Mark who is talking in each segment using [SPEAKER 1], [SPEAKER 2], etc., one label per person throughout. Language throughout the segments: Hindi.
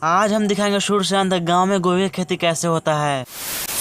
[SPEAKER 1] आज हम दिखाएंगे शुरू से अंत तक गांव में गोभी की खेती कैसे होता है।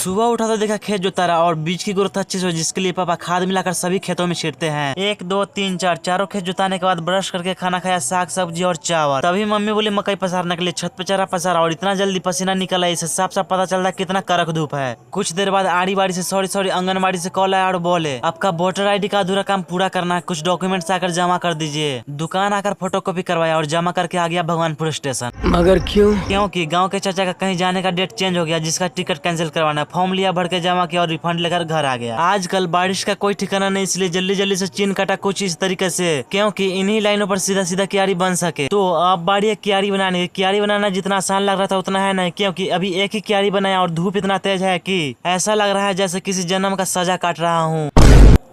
[SPEAKER 1] सुबह उठा तो देखा खेत जोता रहा और बीज की ग्रोथ अच्छी से हो, जिसके लिए पापा खाद मिलाकर सभी खेतों में छिड़ते हैं। 1 2 3 4 चारों खेत जुताने के बाद ब्रश करके खाना खाया, साग सब्जी और चावल। तभी मम्मी बोली मकई पसारने के लिए छत पे चारा पसारा और इतना जल्दी पसीना निकला, इससे साफ साफ पता चलता है कितना कड़क धूप है। कुछ देर बाद आड़ी बाड़ी से सॉरी आंगनबाड़ी से कॉल आया और बोले आपका वोटर ID का अधूरा काम पूरा करना है, कुछ डॉक्यूमेंट्स आकर जमा कर दीजिए। दुकान आकर फोटोकॉपी करवाया और जमा करके आ गया भगवानपुर स्टेशन।
[SPEAKER 2] मगर क्यों?
[SPEAKER 1] क्योंकि गांव के चाचा का कहीं जाने का डेट चेंज हो गया, जिसका टिकट कैंसिल करवाना है। फॉर्म लिया, भर के जमा किया और रिफंड लेकर घर आ गया। आजकल बारिश का कोई ठिकाना नहीं, इसलिए जल्दी जल्दी से चीन काटा कुछ इस तरीके से, क्योंकि इन्हीं लाइनों पर सीधा सीधा क्यारी बन सके। तो अब बारी है क्यारी बनाने की। क्यारी बनाना जितना आसान लग रहा था उतना है नहीं, क्योंकि अभी एक ही क्यारी बनाया और धूप इतना तेज है कि ऐसा लग रहा है जैसे किसी जन्म का सजा काट रहा हूँ।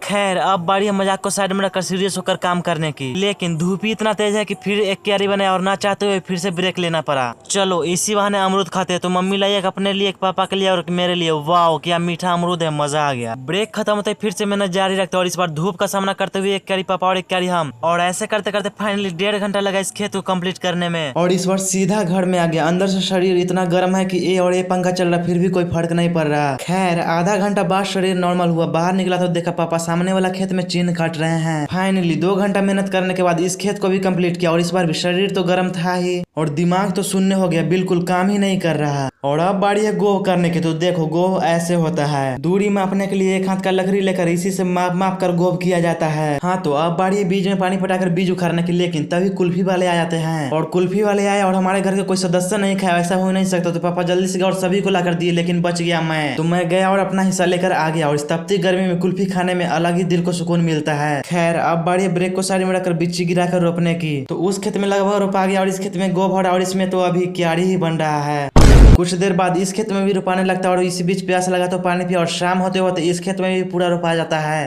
[SPEAKER 1] खैर अब बारी है मजाक को साइड में रखकर सीरियस होकर काम करने की। लेकिन धूप ही इतना तेज है कि फिर एक क्यारी बनाया और ना चाहते हुए फिर से ब्रेक लेना पड़ा। चलो इसी बहाने अमरूद खाते हैं। तो मम्मी लाई एक अपने लिए, एक पापा के लिए और एक मेरे लिए। वाह क्या मीठा अमरूद है, मजा आ गया। ब्रेक खत्म होते फिर से मेहनत जारी रखते और इस बार धूप का सामना करते हुए एक क्यारी पापा और एक क्यारी हम, और ऐसे करते करते फाइनली 1.5 घंटा लगा इस खेत को कम्प्लीट करने में। और इस बार सीधा घर में आ गया। अंदर से शरीर इतना गर्म है कि ये पंखा चल रहा, फिर भी कोई फर्क नहीं पड़ रहा। खैर आधा घंटा बाद शरीर नॉर्मल हुआ। बाहर निकला तो देखा पापा सामने वाला खेत में चीन काट रहे हैं। फाइनली 2 घंटा मेहनत करने के बाद इस खेत को भी कंप्लीट किया और इस बार भी शरीर तो गर्म था ही और दिमाग तो शून्य हो गया, बिल्कुल काम ही नहीं कर रहा। और अब बारी है गोह करने की। तो देखो गोह ऐसे होता है। दूरी मापने के लिए एक हाथ का लकड़ी लेकर इसी से माप कर गोह किया जाता है। हाँ तो अब बारी है बीज में पानी पटाकर बीज उखाड़ने की। लेकिन तभी कुल्फी वाले आ जाते हैं और कुल्फी वाले आए और हमारे घर के कोई सदस्य नहीं खाया, ऐसा हो नहीं सकता। तो पापा जल्दी से गए और सभी को लाकर दिए, लेकिन बच गया मैं। तो मैं गया और अपना हिस्सा लेकर आ गया और इस तपती गर्मी में कुल्फी खाने में अलग ही दिल को सुकून मिलता है। खैर अब बारी ब्रेक को साइड में रखकर बिच्ची गिराकर रोपने की। तो उस खेत में लगभग रोपा गया और इस खेत में गोबर और इसमें तो अभी क्यारी ही बन रहा है। कुछ देर बाद इस खेत में भी रोपाने लगता है और इसी बीच प्यास लगा तो पानी पिया और शाम होते होते इस खेत में भी पूरा रोपा जाता है।